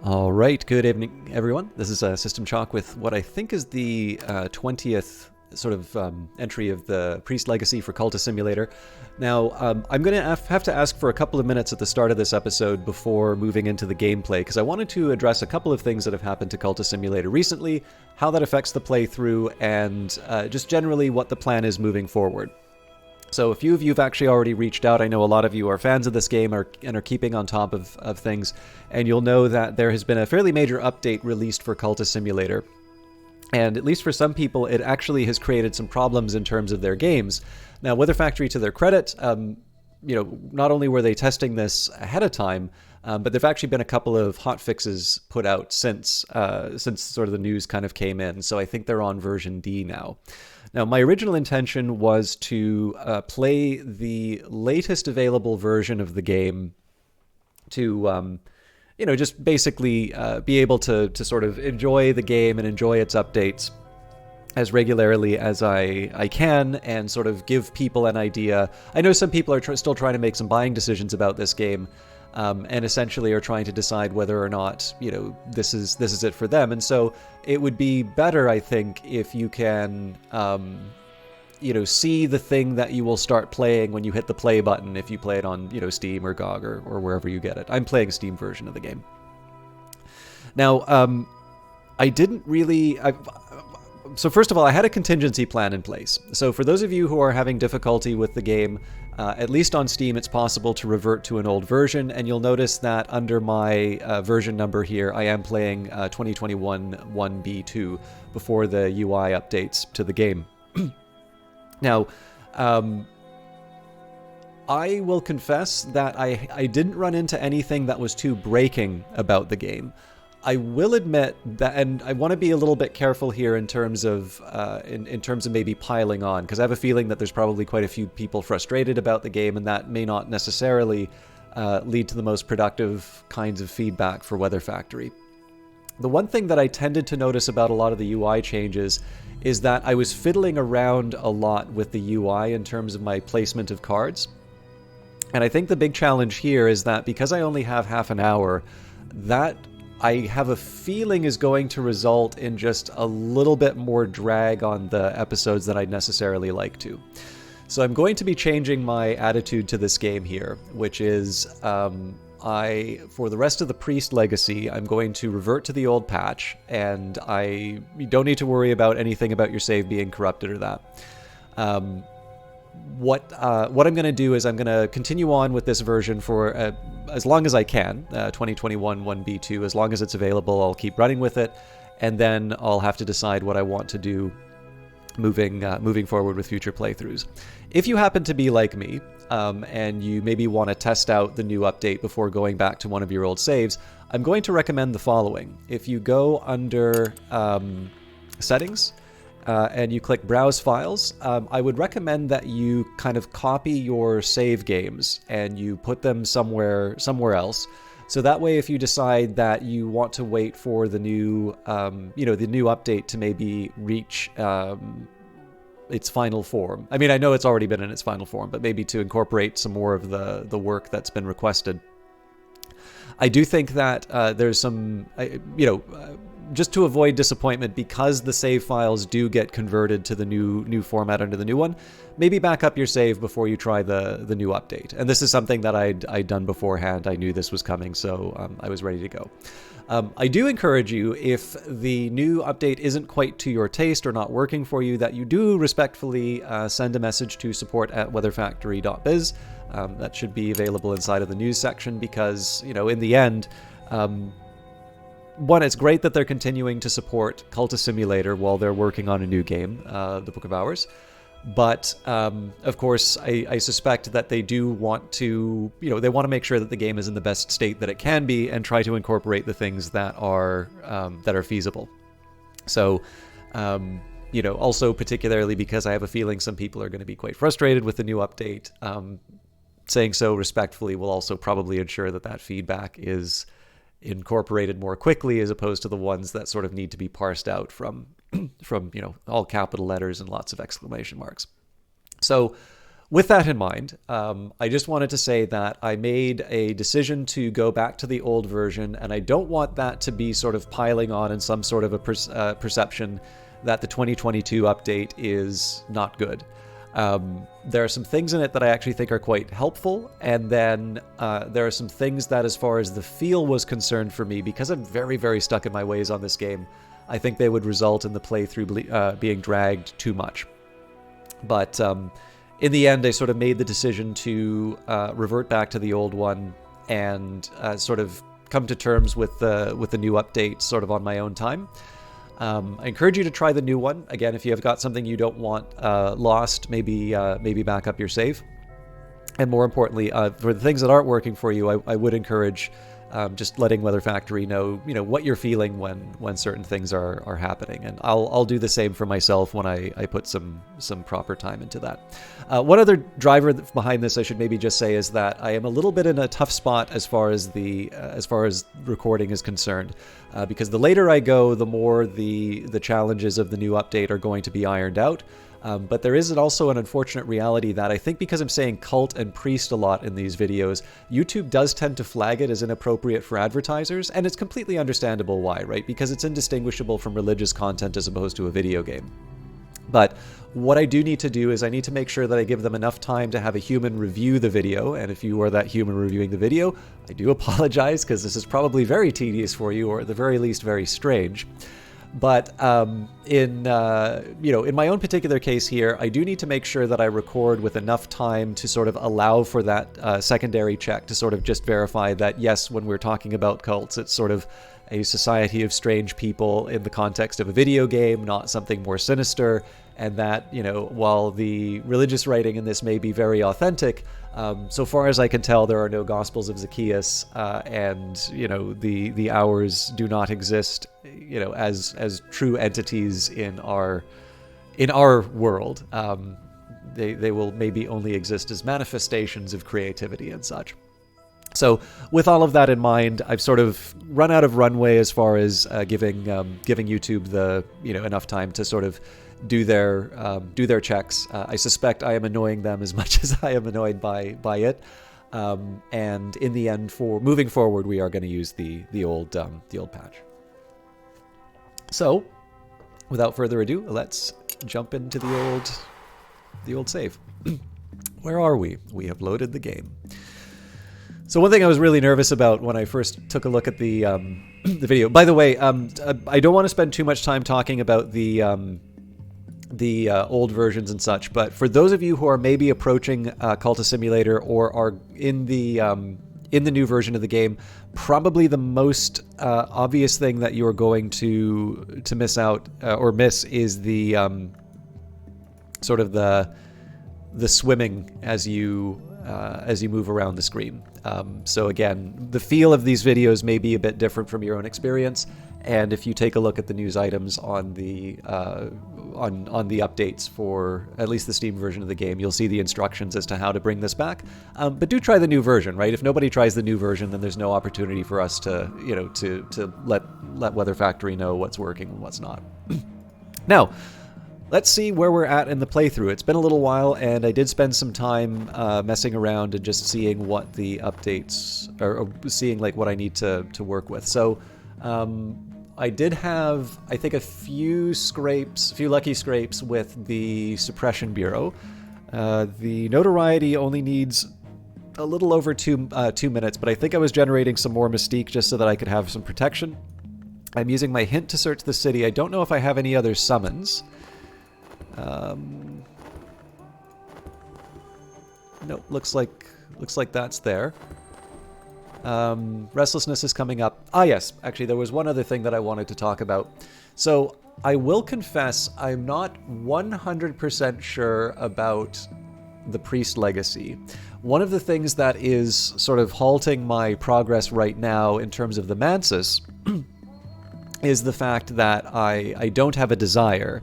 All right, good evening, everyone. This is System Chalk with what I think is the 20th sort of entry of the Priest Legacy for Cultist Simulator. Now, I'm going to have to ask for a couple of minutes at the start of this episode before moving into the gameplay, because I wanted to address a couple of things that have happened to Cultist Simulator recently, how that affects the playthrough, and just generally what the plan is moving forward. So a few of you have actually already reached out. I know a lot of you are fans of this game and are keeping on top of things. And you'll know that there has been a fairly major update released for Cultist Simulator. And at least for some people, it actually has created some problems in terms of their games. Now, Weather Factory, to their credit, not only were they testing this ahead of time, but there've actually been a couple of hot fixes put out since sort of the news kind of came in. So I think they're on version D now. Now, my original intention was to play the latest available version of the game to, just basically be able to sort of enjoy the game and enjoy its updates as regularly as I can and sort of give people an idea. I know some people are still trying to make some buying decisions about this game, and essentially are trying to decide whether or not, this is it for them. And so it would be better, I think, if you can, see the thing that you will start playing when you hit the play button, if you play it on, Steam or GOG or wherever you get it. I'm playing a Steam version of the game. Now, So first of all, I had a contingency plan in place. So for those of you who are having difficulty with the game, at least on Steam, it's possible to revert to an old version, and you'll notice that under my version number here, I am playing 2021 1B2 before the UI updates to the game. Now, I will confess that I didn't run into anything that was too breaking about the game. I will admit that, and I want to be a little bit careful here in terms of in terms of maybe piling on, because I have a feeling that there's probably quite a few people frustrated about the game, and that may not necessarily lead to the most productive kinds of feedback for Weather Factory. The one thing that I tended to notice about a lot of the UI changes is that I was fiddling around a lot with the UI in terms of my placement of cards. And I think the big challenge here is that because I only have half an hour, that I have a feeling is going to result in just a little bit more drag on the episodes than I'd necessarily like to. So I'm going to be changing my attitude to this game here, which is for the rest of the Priest Legacy, I'm going to revert to the old patch, and you don't need to worry about anything about your save being corrupted or that. What I'm going to do is I'm going to continue on with this version for as long as I can, 2021 1B2. As long as it's available, I'll keep running with it, and then I'll have to decide what I want to do moving forward with future playthroughs. If you happen to be like me, and you maybe want to test out the new update before going back to one of your old saves, I'm going to recommend the following. If you go under Settings, and you click Browse Files, I would recommend that you kind of copy your save games and you put them somewhere else. So that way, if you decide that you want to wait for the new, the new update to maybe reach its final form. I mean, I know it's already been in its final form, but maybe to incorporate some more of the work that's been requested. I do think that there's some, just to avoid disappointment, because the save files do get converted to the new format under the new one, maybe back up your save before you try the new update. And this is something that I'd done beforehand. I knew this was coming, so I was ready to go. I do encourage you, if the new update isn't quite to your taste or not working for you, that you do respectfully send a message to support@weatherfactory.biz. That should be available inside of the news section, because, in the end, one, it's great that they're continuing to support Cultist Simulator while they're working on a new game, the Book of Hours. But, of course, I suspect that they do want to, they want to make sure that the game is in the best state that it can be and try to incorporate the things that are feasible. So, also particularly because I have a feeling some people are going to be quite frustrated with the new update, saying so respectfully will also probably ensure that feedback is incorporated more quickly, as opposed to the ones that sort of need to be parsed out from all capital letters and lots of exclamation marks. So With that in mind, I just wanted to say that I made a decision to go back to the old version, and I don't want that to be sort of piling on in some sort of a perception that the 2022 update is not good. There are some things in it that I actually think are quite helpful, and then there are some things that, as far as the feel was concerned for me, because I'm very, very stuck in my ways on this game, I think they would result in the playthrough being dragged too much. But in the end, I sort of made the decision to revert back to the old one and sort of come to terms with the new update sort of on my own time. I encourage you to try the new one. Again, if you have got something you don't want lost, maybe back up your save. And more importantly, for the things that aren't working for you, I would encourage just letting Weather Factory know, what you're feeling when certain things are happening. And I'll do the same for myself when I put some proper time into that. One other driver behind this I should maybe just say is that I am a little bit in a tough spot as far as recording is concerned, because the later I go, the more the challenges of the new update are going to be ironed out. But there is also an unfortunate reality that I think because I'm saying cult and priest a lot in these videos, YouTube does tend to flag it as inappropriate for advertisers, and it's completely understandable why, right? Because it's indistinguishable from religious content as opposed to a video game. But what I do need to do is I need to make sure that I give them enough time to have a human review the video, and if you are that human reviewing the video, I do apologize because this is probably very tedious for you, or at the very least very strange. But in my own particular case here, I do need to make sure that I record with enough time to sort of allow for that secondary check to sort of just verify that, yes, when we're talking about cults, it's sort of a society of strange people in the context of a video game, not something more sinister, and that, while the religious writing in this may be very authentic, so far as I can tell, there are no Gospels of Zacchaeus, and the hours do not exist, as true entities in our world. They will maybe only exist as manifestations of creativity and such. So, with all of that in mind, I've sort of run out of runway as far as giving YouTube the enough time to sort of do their checks. I suspect I am annoying them as much as I am annoyed by it. And in the end, for moving forward, we are going to use the old patch. So, without further ado, let's jump into the old save. Where are we? We have loaded the game. So one thing I was really nervous about when I first took a look at the video. By the way, I don't want to spend too much time talking about the old versions and such, but for those of you who are maybe approaching Cultist Simulator or are in the new version of the game, probably the most obvious thing that you are going to miss out or miss is the sort of the swimming as you move around the screen. So again, the feel of these videos may be a bit different from your own experience, and if you take a look at the news items on the updates for at least the Steam version of the game, you'll see the instructions as to how to bring this back. But do try the new version, right? If nobody tries the new version, then there's no opportunity for us to let Weather Factory know what's working and what's not. Now, let's see where we're at in the playthrough. It's been a little while, and I did spend some time messing around and just seeing what the updates, or seeing like what I need to work with. So I did have, I think, a few lucky scrapes with the Suppression Bureau. The notoriety only needs a little over two minutes, but I think I was generating some more mystique just so that I could have some protection. I'm using my hint to search the city. I don't know if I have any other summons. Nope, looks like that's there. Restlessness is coming up. Ah, yes, actually, there was one other thing that I wanted to talk about. So, I will confess, I'm not 100% sure about the Priest Legacy. One of the things that is sort of halting my progress right now in terms of the Mansus is the fact that I don't have a desire.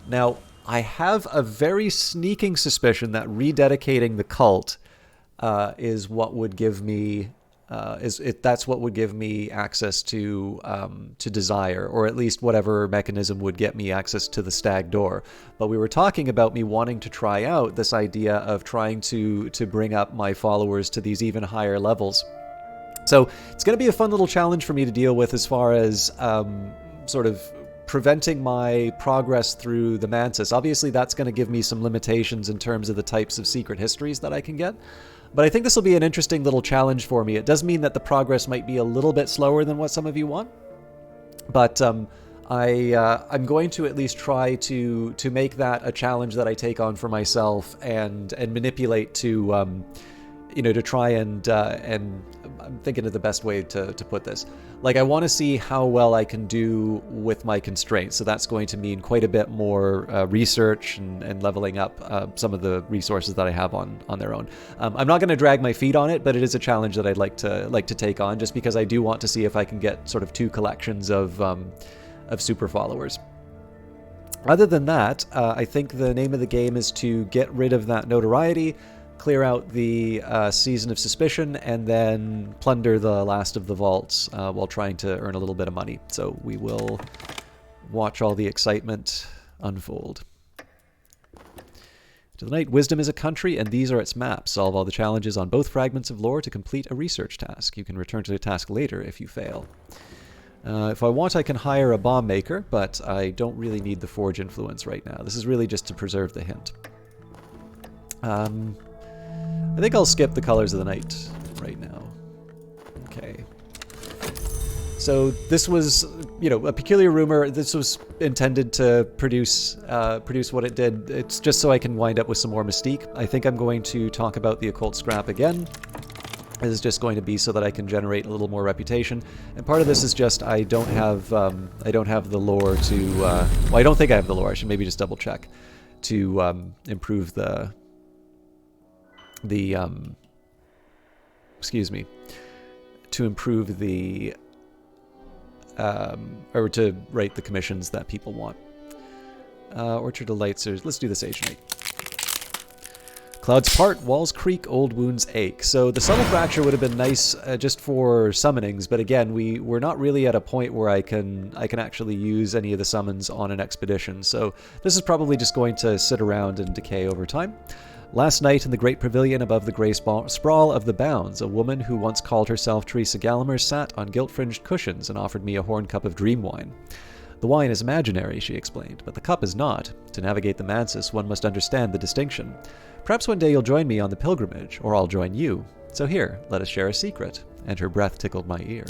Now, I have a very sneaking suspicion that rededicating the cult is what would give me That's what would give me access to desire, or at least whatever mechanism would get me access to the stag door. But we were talking about me wanting to try out this idea of trying to bring up my followers to these even higher levels. So it's going to be a fun little challenge for me to deal with as far as sort of preventing my progress through the Mantis. Obviously, that's going to give me some limitations in terms of the types of secret histories that I can get. But I think this will be an interesting little challenge for me. It does mean that the progress might be a little bit slower than what some of you want. But I'm going to at least try to make that a challenge that I take on for myself and manipulate to to try and I'm thinking of the best way to put this. Like, I want to see how well I can do with my constraints. So that's going to mean quite a bit more research and leveling up some of the resources that I have on their own. I'm not going to drag my feet on it, but it is a challenge that I'd like to take on, just because I do want to see if I can get sort of 2 collections of super followers. Other than that, I think the name of the game is to get rid of that notoriety, clear out the Season of Suspicion, and then plunder the last of the vaults while trying to earn a little bit of money. So we will watch all the excitement unfold. To the night, wisdom is a country, and these are its maps. Solve all the challenges on both fragments of lore to complete a research task. You can return to the task later if you fail. If I want, I can hire a bomb maker, but I don't really need the Forge influence right now. This is really just to preserve the hint. I think I'll skip the colors of the night right now. Okay. So this was, a peculiar rumor. This was intended to produce what it did. It's just so I can wind up with some more mystique. I think I'm going to talk about the occult scrap again. This is just going to be so that I can generate a little more reputation. And part of this is just I don't have the lore to. Well, I don't think I have the lore. I should maybe just double check to improve to improve the or to write the commissions that people want. Orchard Delights. Let's do the Sage Knight. Clouds part, walls creak, old wounds ache. So the Subtle Fracture would have been nice just for summonings, but again, we're not really at a point where I can actually use any of the summons on an expedition. So this is probably just going to sit around and decay over time. Last night in the great pavilion above the grey sprawl of the Bounds, a woman who once called herself Teresa Gallagher sat on gilt-fringed cushions and offered me a horn cup of dream wine. The wine is imaginary, she explained, but the cup is not. To navigate the Mantis, one must understand the distinction. Perhaps one day you'll join me on the pilgrimage, or I'll join you. So here, let us share a secret. And her breath tickled my ear.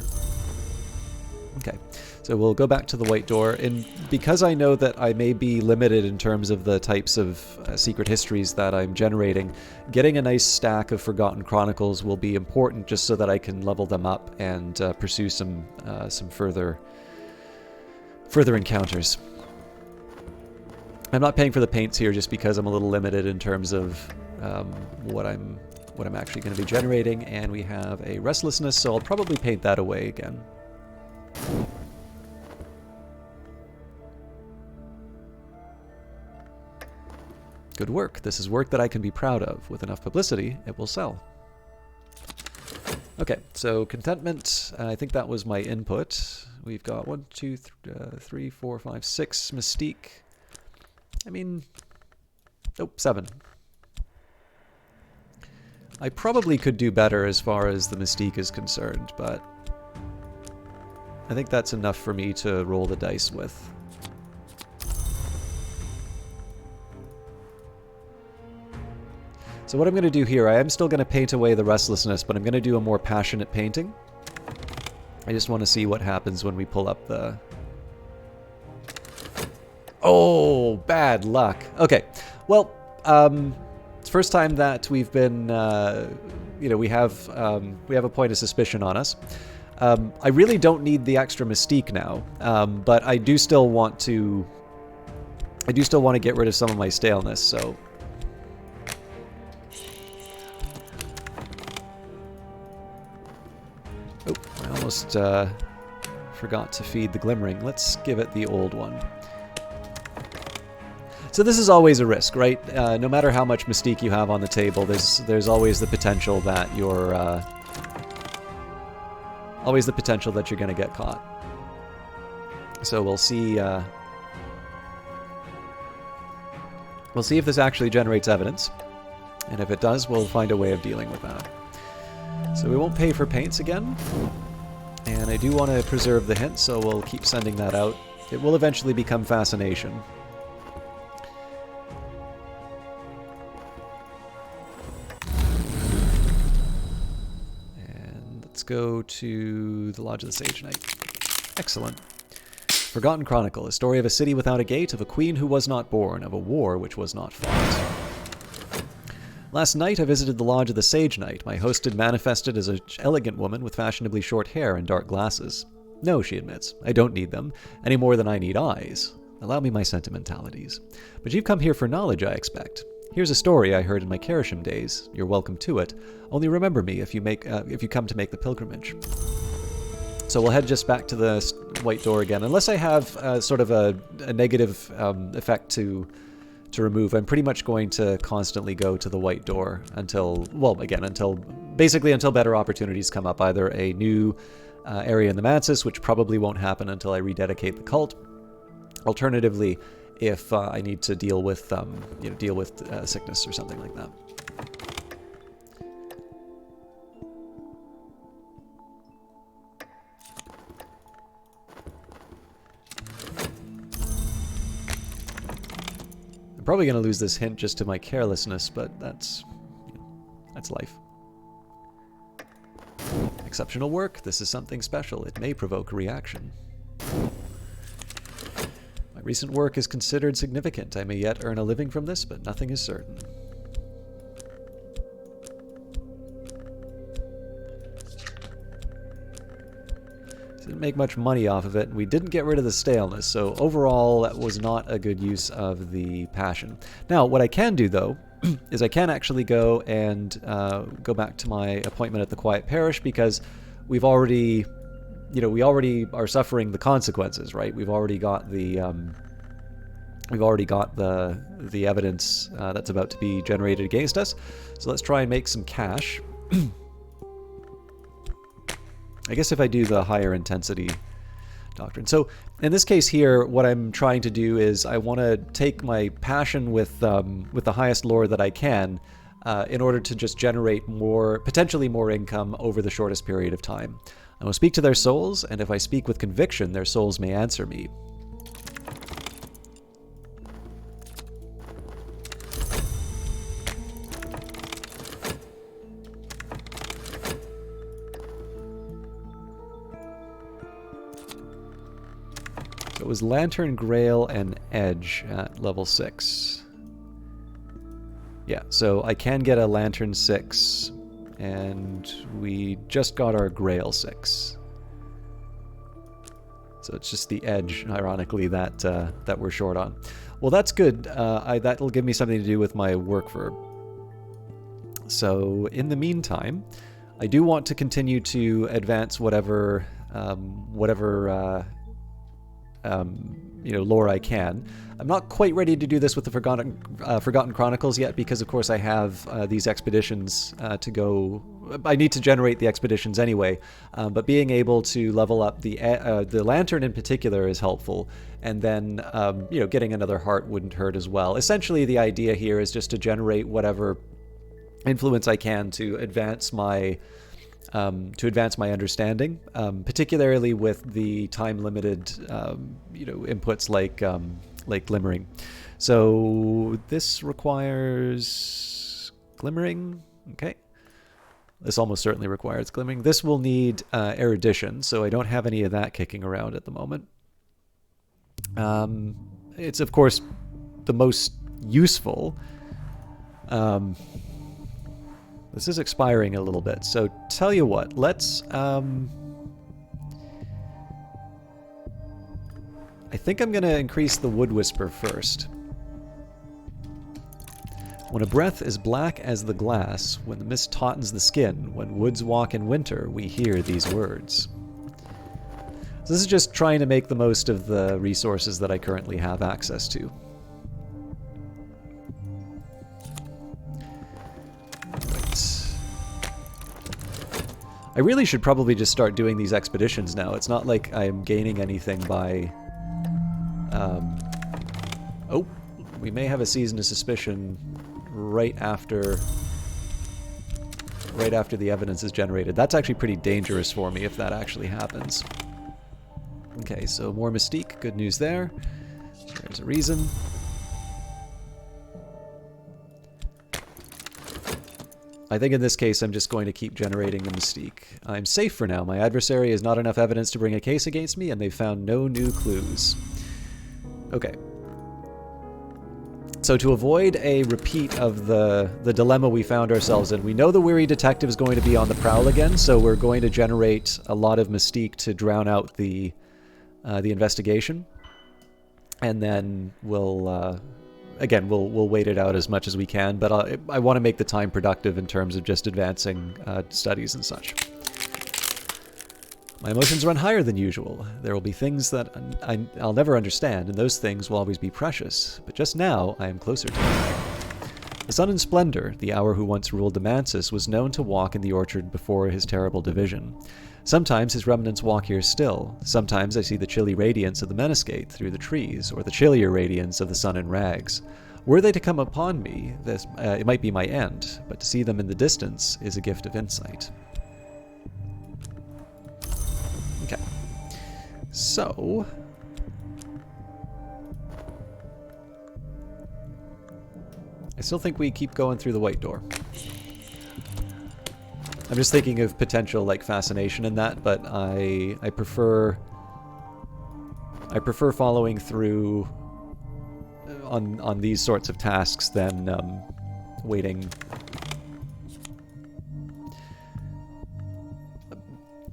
Okay, so we'll go back to the white door, and because I know that I may be limited in terms of the types of secret histories that I'm generating, getting a nice stack of Forgotten Chronicles will be important just so that I can level them up and pursue some further encounters. I'm not paying for the paints here just because I'm a little limited in terms of what I'm actually going to be generating, and we have a restlessness, so I'll probably paint that away again. Good work. This is work that I can be proud of. With enough publicity, it will sell. Okay, so contentment. I think that was my input. We've got 1, 2, 3, 4, 5, 6 mystique. I mean, nope, 7. I probably could do better as far as the mystique is concerned, but I think that's enough for me to roll the dice with. So what I'm going to do here, I am still going to paint away the restlessness, but I'm going to do a more passionate painting. I just want to see what happens when we pull up the... Oh, bad luck. Okay, well, it's the first time that we've been, we have a point of suspicion on us. I really don't need the extra mystique now, but I do still want to get rid of some of my staleness, so... Oh, I almost forgot to feed the glimmering. Let's give it the old one. So this is always a risk, right? No matter how much mystique you have on the table, there's always the potential that always the potential that you're going to get caught. So we'll see. We'll see if this actually generates evidence, and if it does, we'll find a way of dealing with that. So we won't pay for paints again, and I do want to preserve the hint, so we'll keep sending that out. It will eventually become fascination. And let's go to the Lodge of the Sage Knight. Excellent. Forgotten Chronicle, a story of a city without a gate, of a queen who was not born, of a war which was not fought. Last night I visited the Lodge of the Sage Knight. My host had manifested as an elegant woman with fashionably short hair and dark glasses. No, she admits, I don't need them, any more than I need eyes. Allow me my sentimentalities. But you've come here for knowledge, I expect. Here's a story I heard in my Kerisham days. You're welcome to it. Only remember me if you come to make the pilgrimage. So we'll head just back to the white door again. Unless I have sort of a negative effect to remove, I'm pretty much going to constantly go to the white door until, well, again, basically until better opportunities come up. Either a new area in the Mansis, which probably won't happen until I rededicate the cult. Alternatively, if I need to deal with sickness or something like that. I'm probably going to lose this hint just to my carelessness, but that's life. Exceptional work. This is something special. It may provoke a reaction. My recent work is considered significant. I may yet earn a living from this, but nothing is certain. Didn't make much money off of it, and we didn't get rid of the staleness, so overall that was not a good use of the passion. Now, what I can do, though, is I can actually go and go back to my appointment at the Quiet Parish, because we already are suffering the consequences, right? We've already got the evidence that's about to be generated against us. So let's try and make some cash. I guess if I do the higher intensity doctrine. So in this case here, what I'm trying to do is I want to take my passion with the highest lore that I can in order to just generate potentially more income over the shortest period of time. I will speak to their souls, and if I speak with conviction, their souls may answer me. So it was Lantern, Grail, and Edge at level 6. Yeah, so I can get a Lantern 6, and we just got our Grail 6. So it's just the Edge, ironically, that we're short on. Well, that's good. That'll give me something to do with my work verb. So in the meantime, I do want to continue to advance whatever lore I can. I'm not quite ready to do this with the Forgotten Chronicles yet, because of course I have these expeditions to go. I need to generate the expeditions anyway, but being able to level up the Lantern in particular is helpful, and then getting another heart wouldn't hurt as well. Essentially, the idea here is just to generate whatever influence I can to advance my understanding, particularly with the time-limited, inputs like glimmering. So this requires glimmering. Okay, this almost certainly requires glimmering. This will need erudition, so I don't have any of that kicking around at the moment. It's of course the most useful. This is expiring a little bit, so tell you what, let's, I think I'm going to increase the Wood Whisper first. When a breath is black as the glass, when the mist tautens the skin, when woods walk in winter, we hear these words. So this is just trying to make the most of the resources that I currently have access to. I I really should probably just start doing these expeditions now. It's not like I'm gaining anything by... Oh, we may have a season of suspicion right after the evidence is generated. That's actually pretty dangerous for me if that actually happens. Okay, so more mystique. Good news there. There's a reason. I think in this case I'm just going to keep generating the mystique. I'm safe for now. My adversary has not enough evidence to bring a case against me, and they've found no new clues. Okay. So to avoid a repeat of the dilemma we found ourselves in, we know the weary detective is going to be on the prowl again, so we're going to generate a lot of mystique to drown out the investigation. And then we'll... Again, we'll wait it out as much as we can, but I want to make the time productive in terms of just advancing studies and such. My emotions run higher than usual. There will be things that I'll never understand, and those things will always be precious. But just now, I am closer to them. The Sun and Splendor, the hour who once ruled Damascus, was known to walk in the orchard before his terrible division. Sometimes his remnants walk here still. Sometimes I see the chilly radiance of the Menascate through the trees, or the chillier radiance of the sun in rags. Were they to come upon me, it might be my end, but to see them in the distance is a gift of insight. Okay. So... I still think we keep going through the white door. I'm just thinking of potential like fascination in that, but I prefer following through on these sorts of tasks than waiting.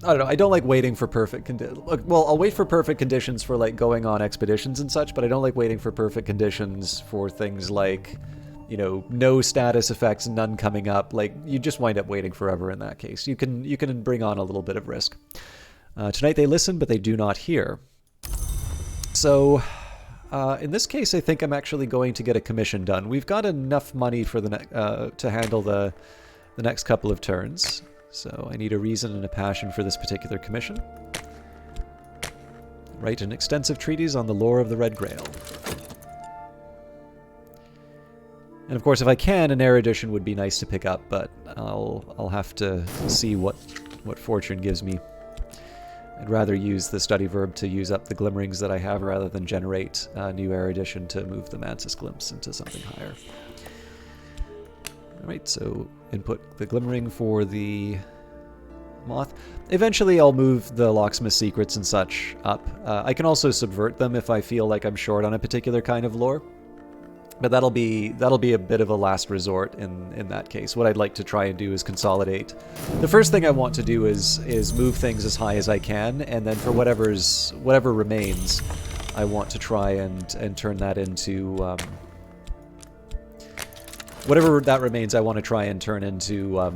I don't know. I don't like waiting for perfect conditions. Well, I'll wait for perfect conditions for like going on expeditions and such, but I don't like waiting for perfect conditions for things like, you know, no status effects, none coming up. Like, you just wind up waiting forever in that case. You can bring on a little bit of risk. Tonight they listen, but they do not hear. So, in this case, I think I'm actually going to get a commission done. We've got enough money for the to handle the next couple of turns. So I need a reason and a passion for this particular commission. Write an extensive treatise on the lore of the Red Grail. And of course, if I can, an erudition would be nice to pick up, but I'll have to see what fortune gives me. I'd rather use the study verb to use up the glimmerings that I have rather than generate a new erudition to move the Mantis glimpse into something higher. Alright, so input the glimmering for the moth. Eventually I'll move the locksmith secrets and such up. I can also subvert them if I feel like I'm short on a particular kind of lore. But that'll be a bit of a last resort in that case. What I'd like to try and do is consolidate. The first thing I want to do is move things as high as I can, and then for whatever remains, I want to try and turn that into whatever that remains. I want to try and turn into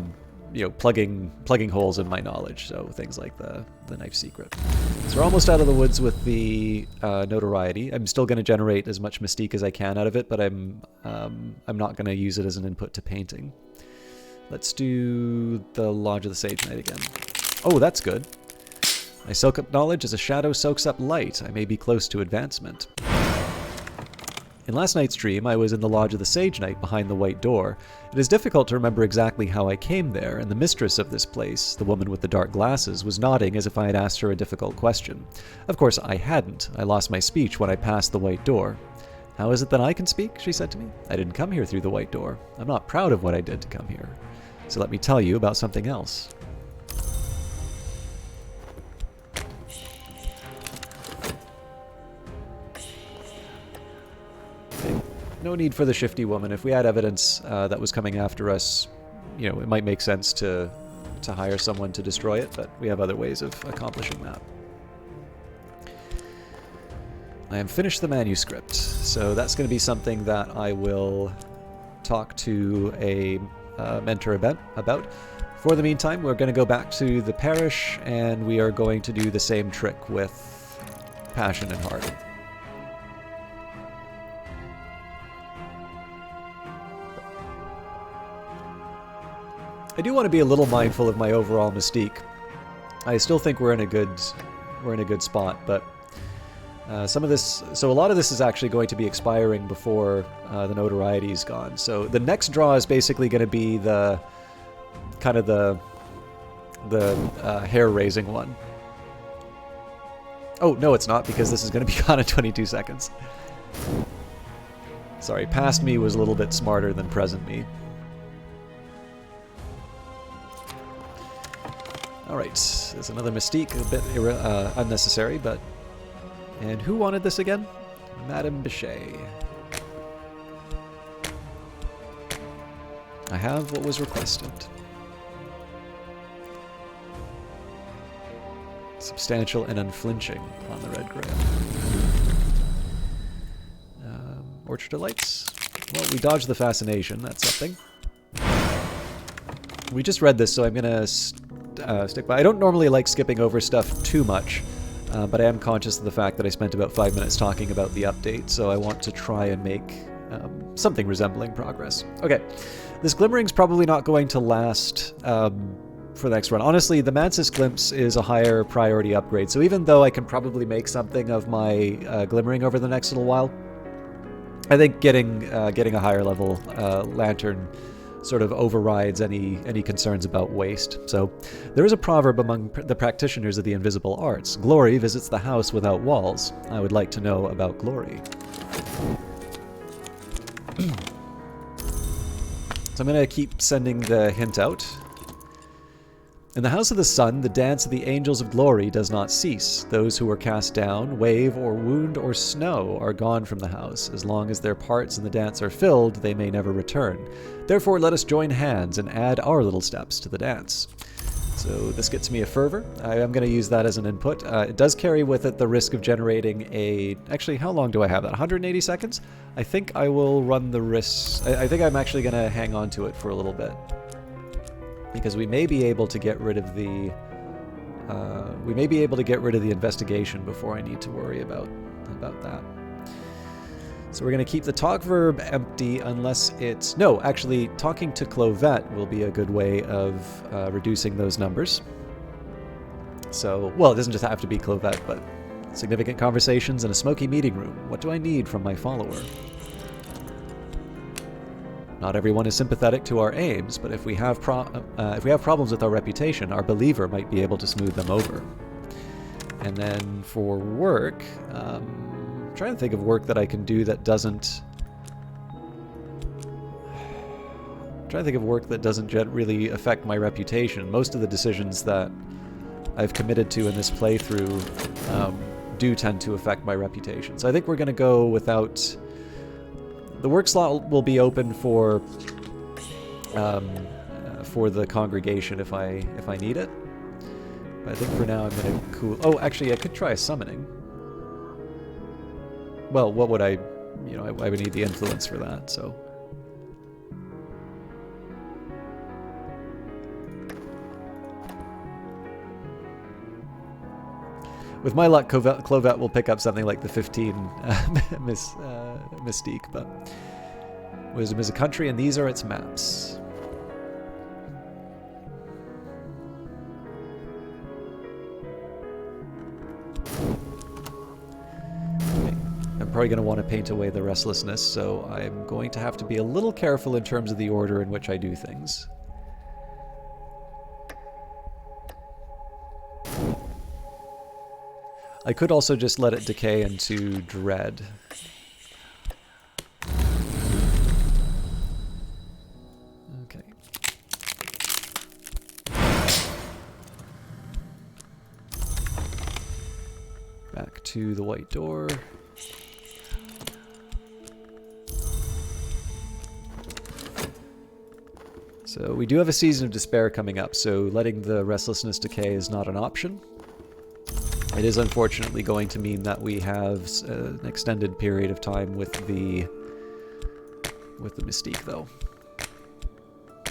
you know, plugging holes in my knowledge. So things like the knife secret. So we're almost out of the woods with the notoriety. I'm still going to generate as much mystique as I can out of it, but I'm not going to use it as an input to painting. Let's do the Lodge of the Sage Knight again. Oh, that's good. I soak up knowledge as a shadow soaks up light. I may be close to advancement. In last night's dream, I was in the Lodge of the Sage Knight behind the white door. It is difficult to remember exactly how I came there, and the mistress of this place, the woman with the dark glasses, was nodding as if I had asked her a difficult question. Of course, I hadn't. I lost my speech when I passed the white door. How is it that I can speak? She said to me. I didn't come here through the white door. I'm not proud of what I did to come here. So let me tell you about something else. No need for the shifty woman. If we had evidence that was coming after us, you know, it might make sense to hire someone to destroy it, but we have other ways of accomplishing that. I have finished the manuscript, so that's going to be something that I will talk to a mentor about. For the meantime, we're going to go back to the parish, and we are going to do the same trick with passion and heart. I do want to be a little mindful of my overall mystique. I still think we're in a good spot, but some of this, so a lot of this is actually going to be expiring before the notoriety is gone. So the next draw is basically going to be the kind of the hair-raising one. Oh, no, it's not, because this is going to be gone in 22 seconds. Sorry, past me was a little bit smarter than present me. Alright, there's another Mystique, a bit unnecessary, but... And who wanted this again? Madame Bichet. I have what was requested. Substantial and unflinching on the red grail. Orchard Delights. Well, we dodged the fascination. That's something. We just read this, so I'm going to stick by. I don't normally like skipping over stuff too much, but I am conscious of the fact that I spent about 5 minutes talking about the update, so I want to try and make something resembling progress. Okay, this Glimmering's probably not going to last for the next run. Honestly, the Mantis Glimpse is a higher priority upgrade, so even though I can probably make something of my Glimmering over the next little while, I think getting a higher level lantern sort of overrides any concerns about waste. So there is a proverb among the practitioners of the invisible arts: glory visits the house without walls. I would like to know about glory. So I'm going to keep sending the hint out. In the House of the Sun, the dance of the angels of glory does not cease. Those who were cast down, wave, or wound, or snow are gone from the house. As long as their parts in the dance are filled, they may never return. Therefore, let us join hands and add our little steps to the dance. So this gets me a fervor. I am going to use that as an input. It does carry with it the risk of generating a... Actually, how long do I have that? 180 seconds? I think I will run the risk... I think I'm actually going to hang on to it for a little bit, because we may be able to get rid of the investigation before I need to worry about that. So we're going to keep the talk verb empty unless it's... No, actually, talking to Clovette will be a good way of reducing those numbers. So, well, it doesn't just have to be Clovette, but significant conversations in a smoky meeting room. What do I need from my follower? Not everyone is sympathetic to our aims, but if we have problems with our reputation, our believer might be able to smooth them over. And then for work, I'm trying to think of work that I can do that doesn't... really affect my reputation. Most of the decisions that I've committed to in this playthrough do tend to affect my reputation. So I think we're going to go without... The work slot will be open for the congregation if I need it. But I think for now I'm going to cool... Oh, actually, I could try summoning. Well, what would I... You know, I would need the influence for that, so... With my luck, Clovette will pick up something like the 15 Mystique, but Wisdom is a country, and these are its maps. Okay. I'm probably going to want to paint away the restlessness, so I'm going to have to be a little careful in terms of the order in which I do things. I could also just let it decay into dread. Okay. Back to the white door. So we do have a Season of Despair coming up, so letting the restlessness decay is not an option. It is unfortunately going to mean that we have an extended period of time with the Mystique, though.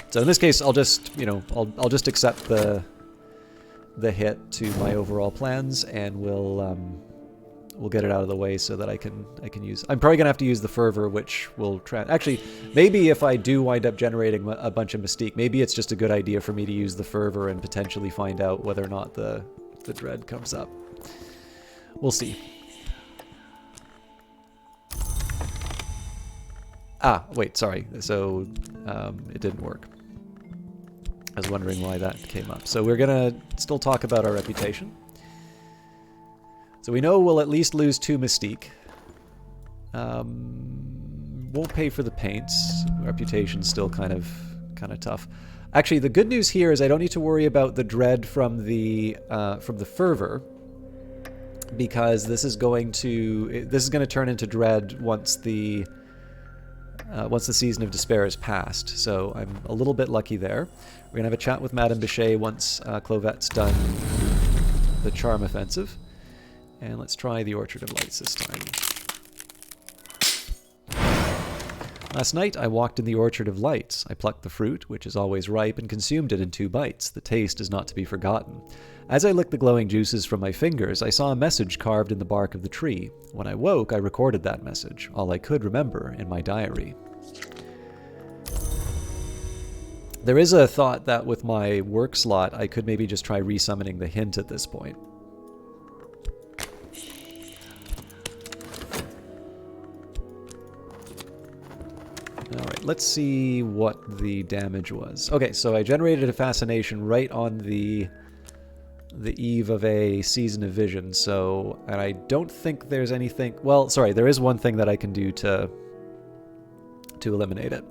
So in this case, I'll just, you know, I'll just accept the hit to my overall plans, and we'll we'll get it out of the way so that I can use. I'm probably gonna have to use the fervor, which will actually, maybe if I do wind up generating a bunch of mystique, maybe it's just a good idea for me to use the fervor and potentially find out whether or not the dread comes up. We'll see. Ah, wait, sorry. So it didn't work. I was wondering why that came up. So we're gonna still talk about our reputation. So we know we'll at least lose 2 mystique. Won't pay for the paints. Reputation's still kind of tough. Actually, the good news here is I don't need to worry about the dread from the fervor, because this is going to turn into dread once the season of despair is past. So I'm a little bit lucky there. We're gonna have a chat with Madame Bichet once Clovette's done the charm offensive. And let's try the Orchard of Lights this time. Last night I walked in the Orchard of Lights. I plucked the fruit, which is always ripe, and consumed it in 2 bites. The taste is not to be forgotten. As I licked the glowing juices from my fingers, I saw a message carved in the bark of the tree. When I woke, I recorded that message, all I could remember, in my diary. There is a thought that with my work slot, I could maybe just try resummoning the hint at this point. Alright, let's see what the damage was. Okay, so I generated a fascination right on the eve of a season of vision, so, and I don't think there's anything, well, sorry, there is one thing that I can do to eliminate it.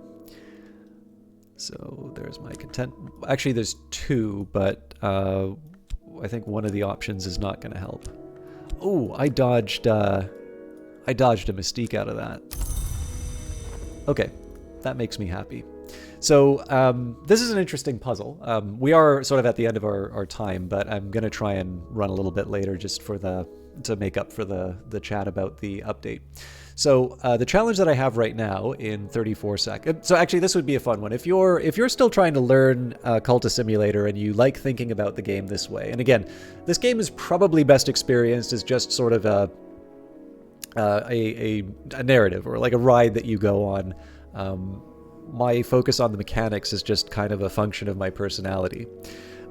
So there's my content. Actually, there's 2, but I think one of the options is not going to help. Oh, I dodged a mystique out of that. Okay. That makes me happy. So this is an interesting puzzle. We are sort of at the end of our time, but I'm going to try and run a little bit later just to make up for the chat about the update. So the challenge that I have right now in 34 seconds. So actually, this would be a fun one. If you're still trying to learn Cultist Simulator and you like thinking about the game this way, and again, this game is probably best experienced as just sort of a narrative or like a ride that you go on. My focus on the mechanics is just kind of a function of my personality.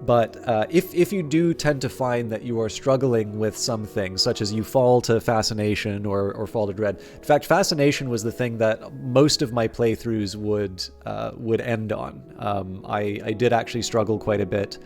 But if you do tend to find that you are struggling with some things, such as you fall to fascination or fall to dread. In fact, fascination was the thing that most of my playthroughs would end on. I did actually struggle quite a bit.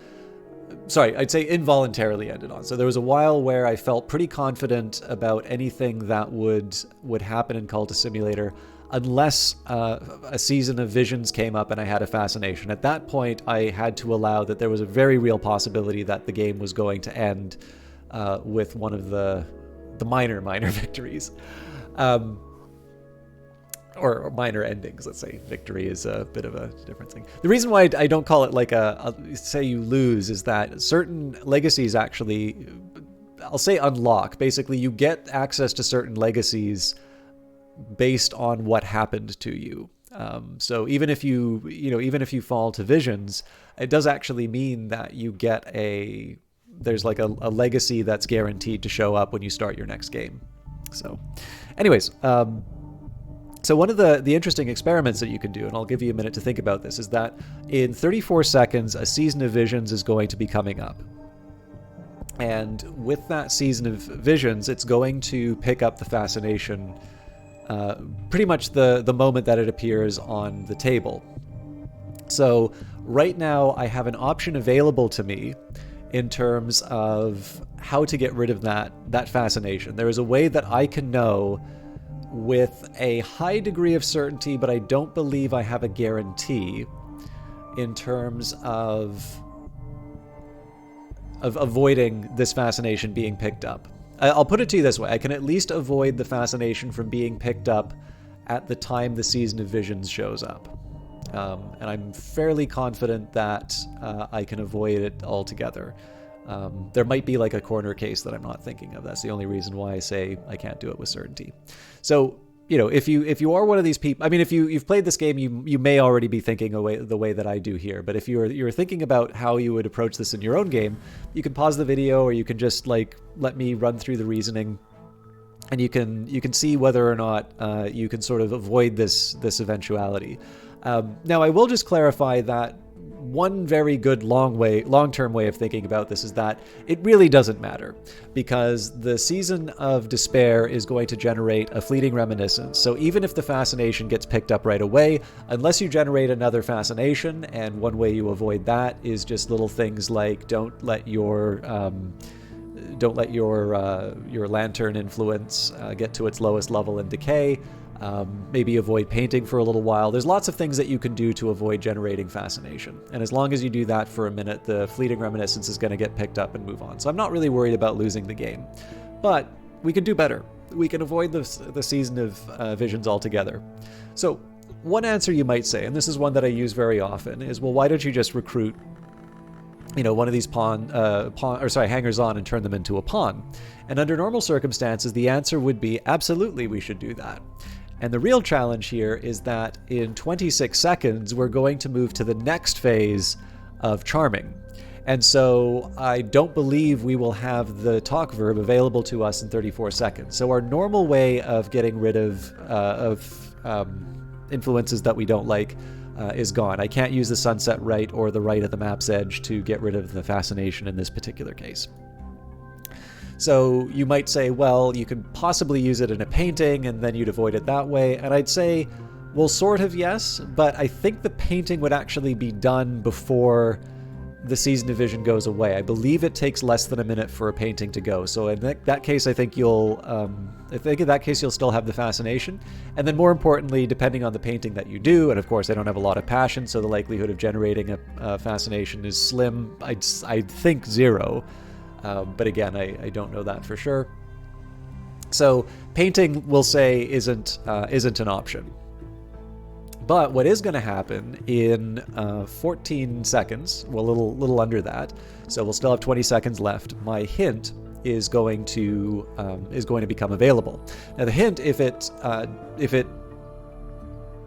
Sorry, I'd say involuntarily ended on. So there was a while where I felt pretty confident about anything that would happen in Cultist Simulator, unless a season of visions came up and I had a fascination. At that point, I had to allow that there was a very real possibility that the game was going to end with one of the minor victories. Or minor endings, let's say. Victory is a bit of a different thing. The reason why I don't call it like say you lose is that certain legacies actually, I'll say unlock. Basically, you get access to certain legacies based on what happened to you. So even if you fall to visions, it does actually mean that you get there's like a legacy that's guaranteed to show up when you start your next game. So anyways, so one of the interesting experiments that you can do, and I'll give you a minute to think about this, is that in 34 seconds, a season of visions is going to be coming up. And with that season of visions, it's going to pick up the fascination pretty much the moment that it appears on the table. So right now I have an option available to me in terms of how to get rid of that fascination. There is a way that I can know with a high degree of certainty, but I don't believe I have a guarantee in terms of avoiding this fascination being picked up. I'll put it to you this way. I can at least avoid the fascination from being picked up at the time the Season of Visions shows up. And I'm fairly confident that I can avoid it altogether. There might be like a corner case that I'm not thinking of. That's the only reason why I say I can't do it with certainty. So, you know, if you are one of these people, I mean, if you've played this game, you may already be thinking the way that I do here. But if you're thinking about how you would approach this in your own game, you can pause the video, or you can just like let me run through the reasoning and you can see whether or not you can sort of avoid this eventuality. Now, I will just clarify that one very good long-term way of thinking about this is that it really doesn't matter, because the Season of Despair is going to generate a fleeting reminiscence. So even if the fascination gets picked up right away, unless you generate another fascination, and one way you avoid that is just little things like don't let your lantern influence get to its lowest level in decay. Maybe avoid painting for a little while. There's lots of things that you can do to avoid generating fascination. And as long as you do that for a minute, the fleeting reminiscence is going to get picked up and move on. So I'm not really worried about losing the game. But we can do better. We can avoid the Season of Visions altogether. So one answer you might say, and this is one that I use very often, is, well, why don't you just recruit one of these hangers-on and turn them into a pawn? And under normal circumstances, the answer would be absolutely we should do that. And the real challenge here is that in 26 seconds, we're going to move to the next phase of charming. And so I don't believe we will have the talk verb available to us in 34 seconds. So our normal way of getting rid of influences that we don't like is gone. I can't use the sunset right or the right at the map's edge to get rid of the fascination in this particular case. So you might say, well, you could possibly use it in a painting and then you'd avoid it that way. And I'd say, well, sort of yes, but I think the painting would actually be done before the Season of Vision goes away. I believe it takes less than a minute for a painting to go. So in that case, I think you'll still have the fascination. And then more importantly, depending on the painting that you do, and of course I don't have a lot of passion, so the likelihood of generating a fascination is slim. I'd think 0. But again, I don't know that for sure. So painting, we'll say, isn't an option. But what is going to happen in 14 seconds, well, a little under that, so we'll still have 20 seconds left, my hint is going to become available. Now the hint, if it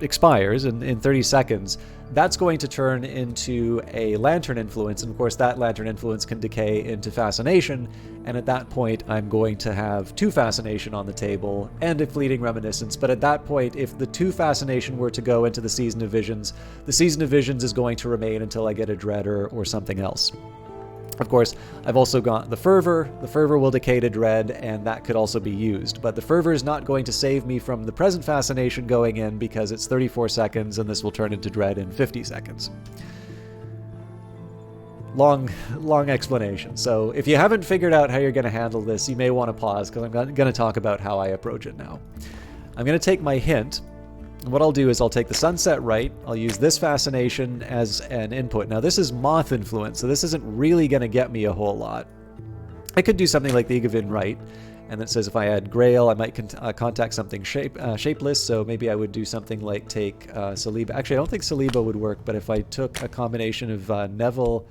expires in 30 seconds, that's going to turn into a lantern influence, and of course that lantern influence can decay into fascination, and at that point I'm going to have 2 fascination on the table and a fleeting reminiscence. But at that point, if the 2 fascination were to go into the Season of Visions, the Season of Visions is going to remain until I get a dread or something else. Of course, I've also got the fervor. The fervor will decay to dread, and that could also be used. But the fervor is not going to save me from the present fascination going in, because it's 34 seconds, and this will turn into dread in 50 seconds. Long explanation. So if you haven't figured out how you're going to handle this, you may want to pause, because I'm going to talk about how I approach it now. I'm going to take my hint. What I'll do is I'll take the sunset right, I'll use this fascination as an input. Now this is moth influence, so this isn't really going to get me a whole lot. I could do something like the Igavin right, and that says if I add Grail, I might contact something shapeless, so maybe I would do something like take Saliba. Actually, I don't think Saliba would work, but if I took a combination of Neville,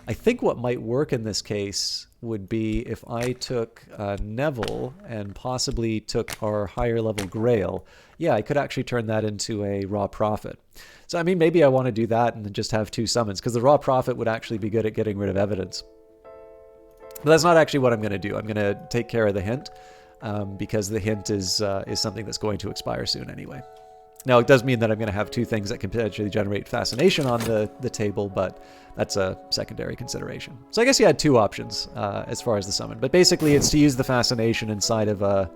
I think what might work in this case would be if I took Neville and possibly took our higher level Grail. Yeah, I could actually turn that into a Raw Prophet. So, I mean, maybe I want to do that and then just have 2 summons, because the Raw Prophet would actually be good at getting rid of evidence. But that's not actually what I'm going to do. I'm going to take care of the hint, because the hint is something that's going to expire soon anyway. Now, it does mean that I'm going to have 2 things that can potentially generate fascination on the table, but that's a secondary consideration. So I guess you had 2 options as far as the summon. But basically, it's to use the fascination inside of a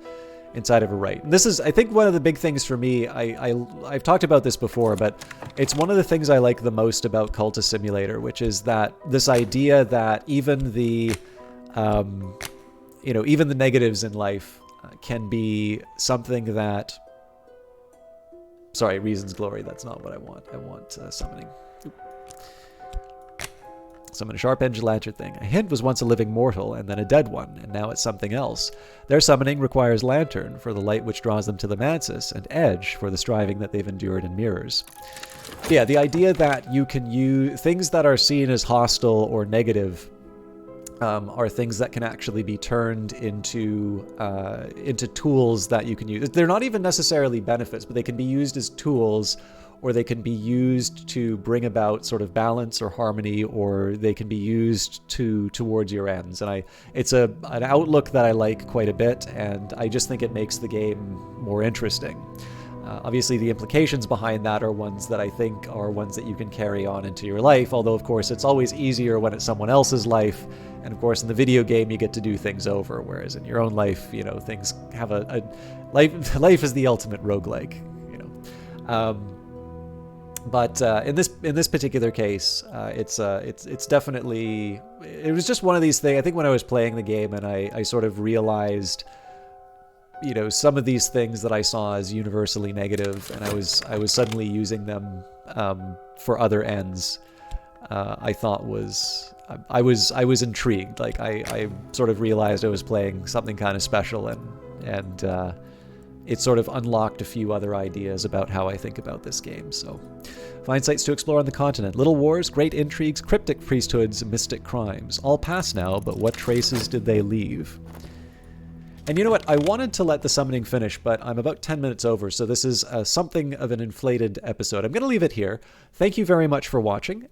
right. And this is, I think, one of the big things for me. I've talked about this before, but it's one of the things I like the most about Cultist Simulator, which is that this idea that even the even the negatives in life can be something that... Sorry, Reason's Glory, that's not what I want. I want summoning. Summon a sharp-edged lantern thing. A hint was once a living mortal, and then a dead one, and now it's something else. Their summoning requires lantern for the light which draws them to the mansis, and edge for the striving that they've endured in mirrors. Yeah, the idea that you can use things that are seen as hostile or negative are things that can actually be turned into tools that you can use. They're not even necessarily benefits, but they can be used as tools or they can be used to bring about sort of balance or harmony, or they can be used towards your ends. And it's an outlook that I like quite a bit, and I just think it makes the game more interesting. Obviously, the implications behind that are ones that I think are ones that you can carry on into your life, although, of course, it's always easier when it's someone else's life. And, of course, in the video game, you get to do things over, whereas in your own life, things have a life is the ultimate roguelike, But in this particular case, it's definitely, it was just one of these things. I think when I was playing the game and I sort of realized, some of these things that I saw as universally negative, and I was suddenly using them for other ends. I thought I was intrigued. Like I sort of realized I was playing something kind of special, and it sort of unlocked a few other ideas about how I think about this game. So, find sites to explore on the continent. Little wars, great intrigues, cryptic priesthoods, mystic crimes. All past now, but what traces did they leave? And you know what? I wanted to let the summoning finish, but I'm about 10 minutes over, so this is something of an inflated episode. I'm going to leave it here. Thank you very much for watching.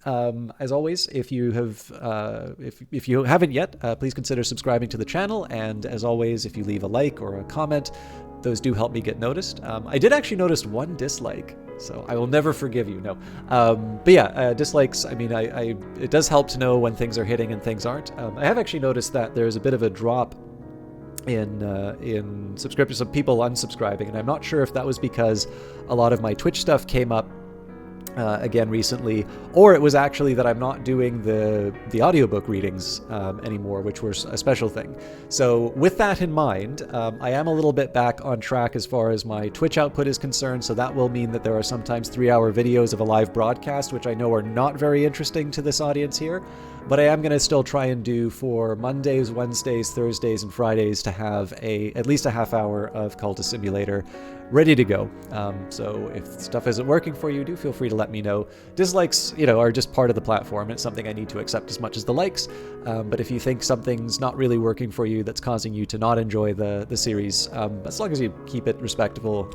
As always, if you haven't yet, please consider subscribing to the channel. And as always, if you leave a like or a comment, those do help me get noticed. I did actually notice one dislike, so I will never forgive you. No, but yeah, dislikes. I mean, it does help to know when things are hitting and things aren't. I have actually noticed that there's a bit of a drop in subscriptions, of people unsubscribing, and I'm not sure if that was because a lot of my Twitch stuff came up again recently, or it was actually that I'm not doing the audiobook readings anymore, which was a special thing. So with that in mind, I am a little bit back on track as far as my Twitch output is concerned, so that will mean that there are sometimes 3-hour videos of a live broadcast, which I know are not very interesting to this audience here, but I am going to still try and do for Mondays, Wednesdays, Thursdays, and Fridays to have at least a half hour of Cultist Simulator ready to go. So if stuff isn't working for you, do feel free to let me know. Dislikes, are just part of the platform. It's something I need to accept as much as the likes. But if you think something's not really working for you, that's causing you to not enjoy the series, as long as you keep it respectful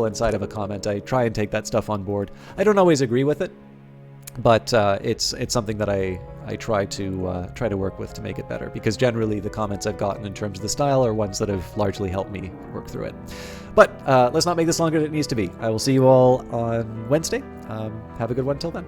inside of a comment, I try and take that stuff on board. I don't always agree with it, but it's something that I try to work with to make it better, because generally the comments I've gotten in terms of the style are ones that have largely helped me work through it. But let's not make this longer than it needs to be. I will see you all on Wednesday. Have a good one till then.